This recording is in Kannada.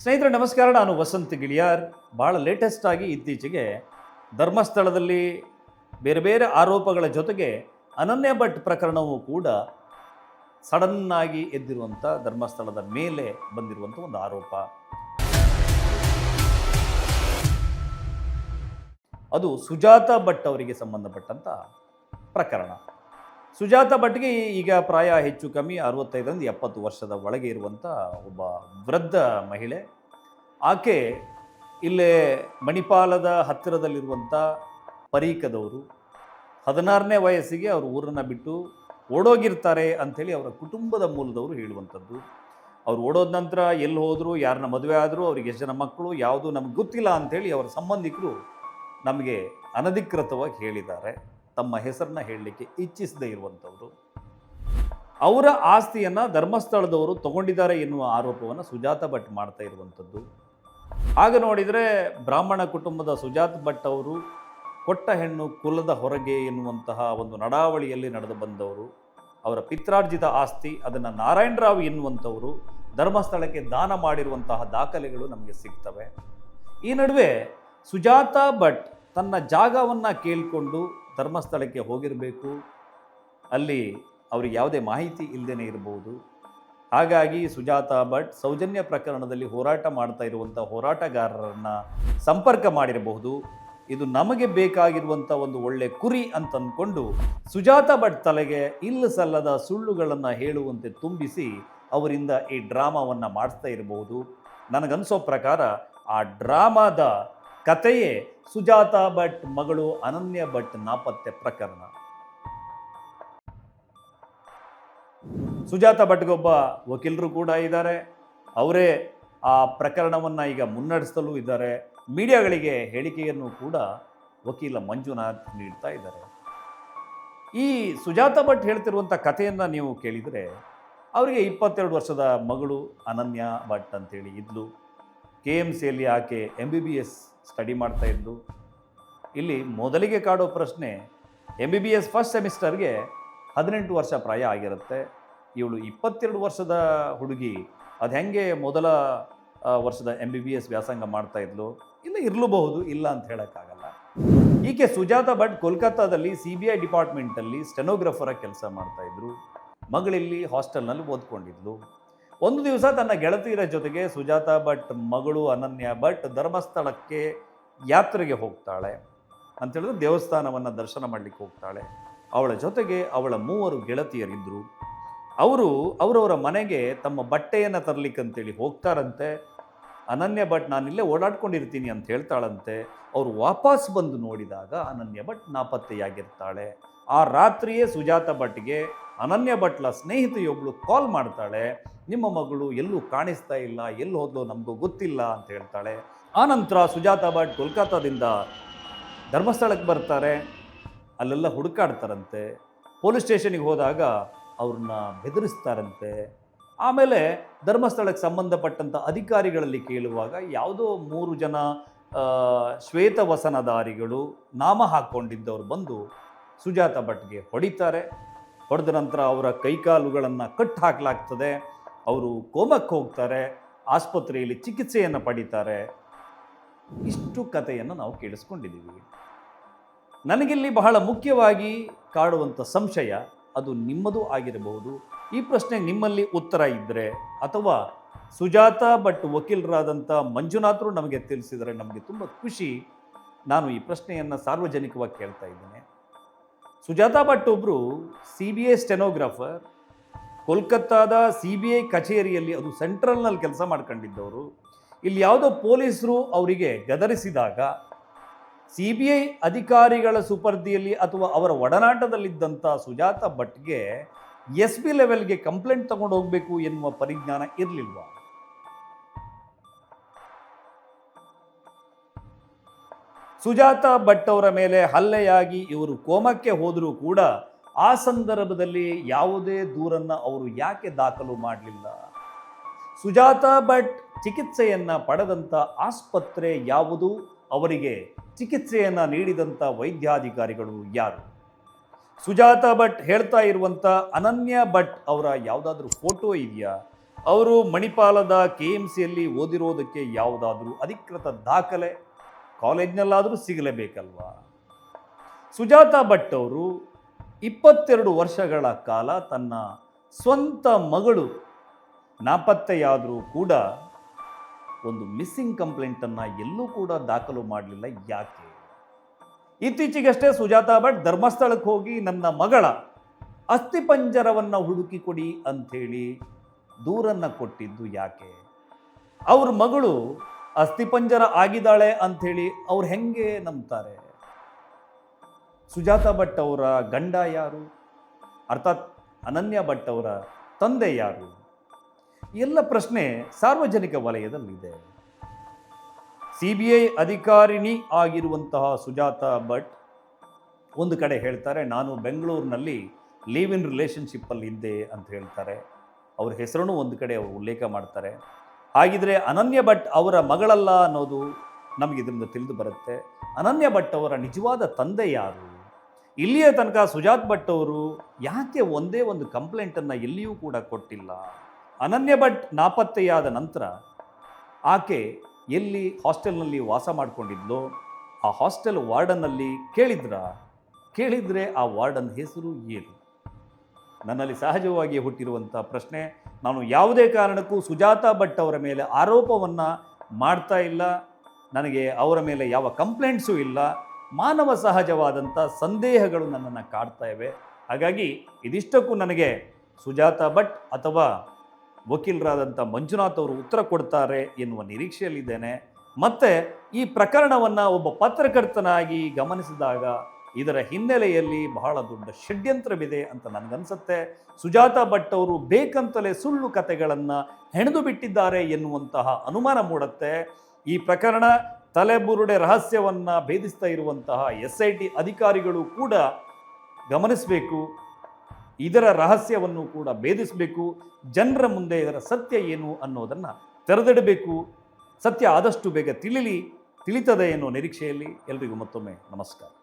ಸ್ನೇಹಿತರೆ ನಮಸ್ಕಾರ, ನಾನು ವಸಂತ್ ಗಿಳಿಯಾರ್. ಭಾಳ ಲೇಟೆಸ್ಟ್ ಆಗಿ ಇತ್ತೀಚೆಗೆ ಧರ್ಮಸ್ಥಳದಲ್ಲಿ ಬೇರೆ ಬೇರೆ ಆರೋಪಗಳ ಜೊತೆಗೆ ಅನನ್ಯ ಭಟ್ ಪ್ರಕರಣವೂ ಕೂಡ ಸಡನ್ನಾಗಿ ಎದ್ದಿರುವಂಥ, ಧರ್ಮಸ್ಥಳದ ಮೇಲೆ ಬಂದಿರುವಂಥ ಒಂದು ಆರೋಪ. ಅದು ಸುಜಾತ ಭಟ್ ಅವರಿಗೆ ಸಂಬಂಧಪಟ್ಟಂಥ ಪ್ರಕರಣ. ಸುಜಾತ ಭಟ್ಗೆ ಈಗ ಪ್ರಾಯ ಹೆಚ್ಚು ಕಮ್ಮಿ 65ರಿಂದ 70 ವರ್ಷದ ಒಳಗೆ ಇರುವಂಥ ಒಬ್ಬ ವೃದ್ಧ ಮಹಿಳೆ. ಆಕೆ ಇಲ್ಲೇ ಮಣಿಪಾಲದ ಹತ್ತಿರದಲ್ಲಿರುವಂಥ ಪರೀಕದವರು. 16ನೇ ವಯಸ್ಸಿಗೆ ಅವರು ಊರನ್ನು ಬಿಟ್ಟು ಓಡೋಗಿರ್ತಾರೆ ಅಂಥೇಳಿ ಅವರ ಕುಟುಂಬದ ಮೂಲದವರು ಹೇಳುವಂಥದ್ದು. ಅವ್ರು ಓಡೋದ ನಂತರ ಎಲ್ಲಿ ಹೋದರು, ಯಾರನ್ನ ಮದುವೆ ಆದರೂ, ಅವ್ರಿಗೆ ಎಷ್ಟು ಜನ ಮಕ್ಕಳು, ಯಾವುದು ನಮ್ಗೆ ಗೊತ್ತಿಲ್ಲ ಅಂಥೇಳಿ ಅವರ ಸಂಬಂಧಿಕರು ನಮಗೆ ಅನಧಿಕೃತವಾಗಿ ಹೇಳಿದ್ದಾರೆ. ತಮ್ಮ ಹೆಸರನ್ನ ಹೇಳಲಿಕ್ಕೆ ಇಚ್ಛಿಸದೇ ಇರುವಂಥವರು. ಅವರ ಆಸ್ತಿಯನ್ನು ಧರ್ಮಸ್ಥಳದವರು ತಗೊಂಡಿದ್ದಾರೆ ಎನ್ನುವ ಆರೋಪವನ್ನು ಸುಜಾತ ಭಟ್ ಮಾಡ್ತಾ ಇರುವಂಥದ್ದು. ಆಗ ನೋಡಿದರೆ ಬ್ರಾಹ್ಮಣ ಕುಟುಂಬದ ಸುಜಾತ ಭಟ್ ಅವರು ಕೊಟ್ಟ ಹೆಣ್ಣು ಕುಲದ ಹೊರಗೆ ಎನ್ನುವಂತಹ ಒಂದು ನಡಾವಳಿಯಲ್ಲಿ ನಡೆದು ಬಂದವರು. ಅವರ ಪಿತ್ರಾರ್ಜಿತ ಆಸ್ತಿ ಅದನ್ನು ನಾರಾಯಣರಾವ್ ಎನ್ನುವಂಥವರು ಧರ್ಮಸ್ಥಳಕ್ಕೆ ದಾನ ಮಾಡಿರುವಂತಹ ದಾಖಲೆಗಳು ನಮಗೆ ಸಿಗ್ತವೆ. ಈ ನಡುವೆ ಸುಜಾತ ಭಟ್ ತನ್ನ ಜಾಗವನ್ನು ಕೇಳಿಕೊಂಡು ಧರ್ಮಸ್ಥಳಕ್ಕೆ ಹೋಗಿರಬೇಕು. ಅಲ್ಲಿ ಅವ್ರಿಗೆ ಯಾವುದೇ ಮಾಹಿತಿ ಇಲ್ಲದೇ ಇರಬಹುದು. ಹಾಗಾಗಿ ಸುಜಾತ ಭಟ್ ಸೌಜನ್ಯ ಪ್ರಕರಣದಲ್ಲಿ ಹೋರಾಟ ಮಾಡ್ತಾ ಇರುವಂಥ ಹೋರಾಟಗಾರರನ್ನು ಸಂಪರ್ಕ ಮಾಡಿರಬಹುದು. ಇದು ನಮಗೆ ಬೇಕಾಗಿರುವಂಥ ಒಂದು ಒಳ್ಳೆ ಕುರಿ ಅಂತ ಅಂದ್ಕೊಂಡು ಸುಜಾತ ಭಟ್ ತಲೆಗೆ ಇಲ್ಲ ಸಲ್ಲದ ಸುಳ್ಳುಗಳನ್ನು ಹೇಳುವಂತೆ ತುಂಬಿಸಿ ಅವರಿಂದ ಈ ಡ್ರಾಮಾವನ್ನು ಮಾಡಿಸ್ತಾ ಇರಬಹುದು. ನನಗನ್ಸೋ ಪ್ರಕಾರ ಆ ಡ್ರಾಮಾದ ಕಥೆಯೇ ಸುಜಾತ ಭಟ್ ಮಗಳು ಅನನ್ಯ ಭಟ್ ನಾಪತ್ತೆ ಪ್ರಕರಣ. ಸುಜಾತ ಭಟ್ಗೊಬ್ಬ ವಕೀಲರು ಕೂಡ ಇದ್ದಾರೆ. ಅವರೇ ಆ ಪ್ರಕರಣವನ್ನು ಈಗ ಮುನ್ನಡೆಸಲು ಇದ್ದಾರೆ. ಮೀಡಿಯಾಗಳಿಗೆ ಹೇಳಿಕೆಯನ್ನು ಕೂಡ ವಕೀಲ ಮಂಜುನಾಥ್ ನೀಡ್ತಾ ಇದ್ದಾರೆ. ಈ ಸುಜಾತ ಭಟ್ ಹೇಳ್ತಿರುವಂಥ ಕಥೆಯನ್ನು ನೀವು ಕೇಳಿದರೆ, ಅವರಿಗೆ 22 ವರ್ಷದ ಮಗಳು ಅನನ್ಯ ಭಟ್ ಅಂತೇಳಿ ಇದ್ಲು. KMCಯಲ್ಲಿ ಆಕೆ MBBS ಸ್ಟಡಿ ಮಾಡ್ತಾ ಇದ್ಲು. ಇಲ್ಲಿ ಮೊದಲಿಗೆ ಕಾಡೋ ಪ್ರಶ್ನೆ, MBBS ಫಸ್ಟ್ ಸೆಮಿಸ್ಟರ್ಗೆ 18 ವರ್ಷ ಪ್ರಾಯ ಆಗಿರುತ್ತೆ. ಇವಳು 22 ವರ್ಷದ ಹುಡುಗಿ ಅದು ಹೆಂಗೆ ಮೊದಲ ವರ್ಷದ MBBS ವ್ಯಾಸಂಗ ಮಾಡ್ತಾ ಇದ್ಲು? ಇಲ್ಲ ಇರಲೂಬಹುದು, ಇಲ್ಲ ಅಂತ ಹೇಳೋಕ್ಕಾಗಲ್ಲ. ಈಕೆ ಸುಜಾತ ಭಟ್ ಕೋಲ್ಕತ್ತಾದಲ್ಲಿ CBI ಡಿಪಾರ್ಟ್ಮೆಂಟಲ್ಲಿ ಸ್ಟೆನೋಗ್ರಾಫರಾಗಿ ಕೆಲಸ ಮಾಡ್ತಾಯಿದ್ರು. ಮಗಳಿಲ್ಲಿ ಹಾಸ್ಟೆಲ್ನಲ್ಲಿ ಓದ್ಕೊಂಡಿದ್ಲು. ಒಂದು ದಿವಸ ತನ್ನ ಗೆಳತಿಯರ ಜೊತೆಗೆ ಸುಜಾತ ಭಟ್ ಮಗಳು ಅನನ್ಯ ಭಟ್ ಧರ್ಮಸ್ಥಳಕ್ಕೆ ಯಾತ್ರೆಗೆ ಹೋಗ್ತಾಳೆ. ಅಂತೇಳಿದ್ರೆ ದೇವಸ್ಥಾನವನ್ನು ದರ್ಶನ ಮಾಡಲಿಕ್ಕೆ ಹೋಗ್ತಾಳೆ. ಅವಳ ಜೊತೆಗೆ ಅವಳ 3 ಗೆಳತಿಯರಿದ್ದರು. ಅವರು ಅವರವರ ಮನೆಗೆ ತಮ್ಮ ಬಟ್ಟೆಯನ್ನು ತರಲಿಕ್ಕಂತೇಳಿ ಹೋಗ್ತಾರಂತೆ. ಅನನ್ಯ ಭಟ್ ನಾನಿಲ್ಲೇ ಓಡಾಡ್ಕೊಂಡಿರ್ತೀನಿ ಅಂತ ಹೇಳ್ತಾಳಂತೆ. ಅವರು ವಾಪಸ್ ಬಂದು ನೋಡಿದಾಗ ಅನನ್ಯ ಭಟ್ ನಾಪತ್ತೆಯಾಗಿರ್ತಾಳೆ. ಆ ರಾತ್ರಿಯೇ ಸುಜಾತ ಭಟ್ಗೆ ಅನನ್ಯ ಭಟ್ಲ ಸ್ನೇಹಿತೆಯೊಬ್ಬಳು ಕಾಲ್ ಮಾಡ್ತಾಳೆ. ನಿಮ್ಮ ಮಗಳು ಎಲ್ಲೂ ಕಾಣಿಸ್ತಾ ಇಲ್ಲ, ಎಲ್ಲಿ ಹೋದ್ಲೋ ನಮಗೂ ಗೊತ್ತಿಲ್ಲ ಅಂತ ಹೇಳ್ತಾಳೆ. ಆನಂತರ ಸುಜಾತ ಭಟ್ ಕೋಲ್ಕತ್ತಾದಿಂದ ಧರ್ಮಸ್ಥಳಕ್ಕೆ ಬರ್ತಾರೆ. ಅಲ್ಲೆಲ್ಲ ಹುಡುಕಾಡ್ತಾರಂತೆ. ಪೊಲೀಸ್ ಸ್ಟೇಷನಿಗೆ ಹೋದಾಗ ಅವ್ರನ್ನ ಬೆದರಿಸ್ತಾರಂತೆ. ಆಮೇಲೆ ಧರ್ಮಸ್ಥಳಕ್ಕೆ ಸಂಬಂಧಪಟ್ಟಂಥ ಅಧಿಕಾರಿಗಳಲ್ಲಿ ಕೇಳುವಾಗ ಯಾವುದೋ 3 ಜನ ಶ್ವೇತವಸನಧಾರಿಗಳು ನಾಮ ಹಾಕ್ಕೊಂಡಿದ್ದವರು ಬಂದು ಸುಜಾತ ಭಟ್ಗೆ ಹೊಡಿತಾರೆ. ಹೊಡೆದ ನಂತರ ಅವರ ಕೈಕಾಲುಗಳನ್ನು ಕಟ್ಟು ಹಾಕಲಾಗ್ತದೆ. ಅವರು ಕೋಮಕ್ಕೆ ಹೋಗ್ತಾರೆ. ಆಸ್ಪತ್ರೆಯಲ್ಲಿ ಚಿಕಿತ್ಸೆಯನ್ನು ಪಡೀತಾರೆ. ಇಷ್ಟು ಕಥೆಯನ್ನು ನಾವು ಕೇಳಿಸ್ಕೊಂಡಿದ್ದೀವಿ. ನನಗಿಲ್ಲಿ ಬಹಳ ಮುಖ್ಯವಾಗಿ ಕಾಡುವಂಥ ಸಂಶಯ, ಅದು ನಿಮ್ಮದು ಆಗಿರಬಹುದು. ಈ ಪ್ರಶ್ನೆಗೆ ನಿಮ್ಮಲ್ಲಿ ಉತ್ತರ ಇದ್ದರೆ, ಅಥವಾ ಸುಜಾತ ಭಟ್ ವಕೀಲರಾದಂಥ ಮಂಜುನಾಥರು ನಮಗೆ ತಿಳಿಸಿದರೆ ನಮಗೆ ತುಂಬ ಖುಷಿ. ನಾನು ಈ ಪ್ರಶ್ನೆಯನ್ನು ಸಾರ್ವಜನಿಕವಾಗಿ ಕೇಳ್ತಾ ಇದ್ದೇನೆ. ಸುಜಾತ ಭಟ್ ಒಬ್ಬರು CBI ಸ್ಟೆನೋಗ್ರಾಫರ್. ಕೋಲ್ಕತ್ತಾದ CBI ಕಚೇರಿಯಲ್ಲಿ, ಅದು ಸೆಂಟ್ರಲ್ನಲ್ಲಿ ಕೆಲಸ ಮಾಡ್ಕೊಂಡಿದ್ದವರು. ಇಲ್ಲಿ ಯಾವುದೋ ಪೊಲೀಸರು ಅವರಿಗೆ ಗದರಿಸಿದಾಗ CBI ಅಧಿಕಾರಿಗಳ ಸುಪರ್ದಿಯಲ್ಲಿ ಅಥವಾ ಅವರ ಒಡನಾಟದಲ್ಲಿದ್ದಂಥ ಸುಜಾತ ಭಟ್ಗೆ SB ಲೆವೆಲ್ಗೆ ಕಂಪ್ಲೇಂಟ್ ತಗೊಂಡು ಹೋಗಬೇಕು ಎನ್ನುವ ಪರಿಜ್ಞಾನ ಇರಲಿಲ್ವ? ಸುಜಾತ ಭಟ್ ಅವರ ಮೇಲೆ ಹಲ್ಲೆಯಾಗಿ ಇವರು ಕೋಮಕ್ಕೆ ಹೋದರೂ ಕೂಡ ಆ ಸಂದರ್ಭದಲ್ಲಿ ಯಾವುದೇ ದೂರನ್ನು ಅವರು ಯಾಕೆ ದಾಖಲು ಮಾಡಲಿಲ್ಲ? ಸುಜಾತ ಭಟ್ ಚಿಕಿತ್ಸೆಯನ್ನು ಪಡೆದಂಥ ಆಸ್ಪತ್ರೆ ಯಾವುದು? ಅವರಿಗೆ ಚಿಕಿತ್ಸೆಯನ್ನು ನೀಡಿದಂಥ ವೈದ್ಯಾಧಿಕಾರಿಗಳು ಯಾರು? ಸುಜಾತ ಭಟ್ ಹೇಳ್ತಾ ಇರುವಂಥ ಅನನ್ಯ ಭಟ್ ಅವರ ಯಾವುದಾದ್ರೂ ಫೋಟೋ ಇದೆಯಾ? ಅವರು ಮಣಿಪಾಲದ KMCಯಲ್ಲಿ ಓದಿರೋದಕ್ಕೆ ಯಾವುದಾದ್ರೂ ಅಧಿಕೃತ ದಾಖಲೆ ಕಾಲೇಜ್ನಲ್ಲಾದರೂ ಸಿಗಲೇಬೇಕಲ್ವಾ? ಸುಜಾತಾ ಭಟ್ ಅವರು 22 ವರ್ಷಗಳ ಕಾಲ ತನ್ನ ಸ್ವಂತ ಮಗಳು ನಾಪತ್ತೆಯಾದರೂ ಕೂಡ ಒಂದು ಮಿಸ್ಸಿಂಗ್ ಕಂಪ್ಲೇಂಟನ್ನು ಎಲ್ಲೂ ಕೂಡ ದಾಖಲು ಮಾಡಲಿಲ್ಲ. ಯಾಕೆ? ಇತ್ತೀಚೆಗಷ್ಟೇ ಸುಜಾತಾ ಭಟ್ ಧರ್ಮಸ್ಥಳಕ್ಕೆ ಹೋಗಿ ನನ್ನ ಮಗಳ ಅಸ್ಥಿಪಂಜರವನ್ನು ಹುಡುಕಿ ಕೊಡಿ ಅಂಥೇಳಿ ದೂರನ್ನು ಕೊಟ್ಟಿದ್ದು ಯಾಕೆ? ಅವ್ರ ಮಗಳು ಅಸ್ಥಿಪಂಜರ ಆಗಿದ್ದಾಳೆ ಅಂಥೇಳಿ ಅವ್ರು ಹೆಂಗೆ ನಂಬ್ತಾರೆ? ಸುಜಾತಾ ಭಟ್ ಅವರ ಗಂಡ ಯಾರು? ಅರ್ಥಾತ್ ಅನನ್ಯ ಭಟ್ ಅವರ ತಂದೆ ಯಾರು? ಎಲ್ಲ ಪ್ರಶ್ನೆ ಸಾರ್ವಜನಿಕ ವಲಯದಲ್ಲಿದೆ. CBI ಅಧಿಕಾರಿಣಿ ಆಗಿರುವಂತಹ ಸುಜಾತಾ ಭಟ್ ಒಂದು ಕಡೆ ಹೇಳ್ತಾರೆ, ನಾನು ಬೆಂಗಳೂರಿನಲ್ಲಿ ಲಿವ್ ಇನ್ ರಿಲೇಷನ್ಶಿಪ್ಪಲ್ಲಿ ಇದ್ದೆ ಅಂತ ಹೇಳ್ತಾರೆ. ಅವ್ರ ಹೆಸರನ್ನು ಒಂದು ಕಡೆ ಅವರು ಉಲ್ಲೇಖ ಮಾಡ್ತಾರೆ. ಹಾಗಿದ್ರೆ ಅನನ್ಯ ಭಟ್ ಅವರ ಮಗಳಲ್ಲ ಅನ್ನೋದು ನಮಗೆ ಇದರಿಂದ ತಿಳಿದು ಬರುತ್ತೆ. ಅನನ್ಯ ಭಟ್ ಅವರ ನಿಜವಾದ ತಂದೆ ಯಾರು? ಇಲ್ಲಿಯ ತನಕ ಸುಜಾತ್ ಭಟ್ ಅವರು ಯಾಕೆ ಒಂದೇ ಒಂದು ಕಂಪ್ಲೇಂಟನ್ನು ಎಲ್ಲಿಯೂ ಕೂಡ ಕೊಟ್ಟಿಲ್ಲ? ಅನನ್ಯ ಭಟ್ ನಾಪತ್ತೆಯಾದ ನಂತರ ಆಕೆ ಎಲ್ಲಿ ಹಾಸ್ಟೆಲ್ನಲ್ಲಿ ವಾಸ ಮಾಡಿಕೊಂಡಿದ್ಲೋ ಆ ಹಾಸ್ಟೆಲ್ ವಾರ್ಡನ್ನಲ್ಲಿ ಕೇಳಿದರೆ ಆ ವಾರ್ಡನ್ ಹೆಸರು ಏನು? ನನ್ನಲ್ಲಿ ಸಹಜವಾಗಿ ಹುಟ್ಟಿರುವಂಥ ಪ್ರಶ್ನೆ. ನಾನು ಯಾವುದೇ ಕಾರಣಕ್ಕೂ ಸುಜಾತಾ ಭಟ್ ಅವರ ಮೇಲೆ ಆರೋಪವನ್ನು ಮಾಡ್ತಾ ಇಲ್ಲ. ನನಗೆ ಅವರ ಮೇಲೆ ಯಾವ ಕಂಪ್ಲೇಂಟ್ಸೂ ಇಲ್ಲ. ಮಾನವ ಸಹಜವಾದಂಥ ಸಂದೇಹಗಳು ನನ್ನನ್ನು ಕಾಡ್ತಾ ಇವೆ. ಹಾಗಾಗಿ ಇದಿಷ್ಟಕ್ಕೂ ನನಗೆ ಸುಜಾತಾ ಭಟ್ ಅಥವಾ ವಕೀಲರಾದಂಥ ಮಂಜುನಾಥ್ ಅವರು ಉತ್ತರ ಕೊಡ್ತಾರೆ ಎನ್ನುವ ನಿರೀಕ್ಷೆಯಲ್ಲಿದ್ದೇನೆ. ಮತ್ತು ಈ ಪ್ರಕರಣವನ್ನು ಒಬ್ಬ ಪತ್ರಕರ್ತನಾಗಿ ಗಮನಿಸಿದಾಗ ಇದರ ಹಿನ್ನೆಲೆಯಲ್ಲಿ ಬಹಳ ದೊಡ್ಡ ಷಡ್ಯಂತ್ರವಿದೆ ಅಂತ ನನಗನ್ಸುತ್ತೆ. ಸುಜಾತಾ ಭಟ್ ಅವರು ಬೇಕಂತಲೇ ಸುಳ್ಳು ಕಥೆಗಳನ್ನು ಹೆಣೆದು ಬಿಟ್ಟಿದ್ದಾರೆ ಎನ್ನುವಂತಹ ಅನುಮಾನ ಮೂಡುತ್ತೆ. ಈ ಪ್ರಕರಣ ತಲೆಬುರುಡೆ ರಹಸ್ಯವನ್ನು ಭೇದಿಸ್ತಾ ಇರುವಂತಹ SIT ಅಧಿಕಾರಿಗಳು ಕೂಡ ಗಮನಿಸಬೇಕು. ಇದರ ರಹಸ್ಯವನ್ನು ಕೂಡ ಭೇದಿಸಬೇಕು. ಜನರ ಮುಂದೆ ಇದರ ಸತ್ಯ ಏನು ಅನ್ನೋದನ್ನು ತೆರೆದಿಡಬೇಕು. ಸತ್ಯ ಆದಷ್ಟು ಬೇಗ ತಿಳಿತದೆ ಎನ್ನುವ ನಿರೀಕ್ಷೆಯಲ್ಲಿ ಎಲ್ರಿಗೂ ಮತ್ತೊಮ್ಮೆ ನಮಸ್ಕಾರ.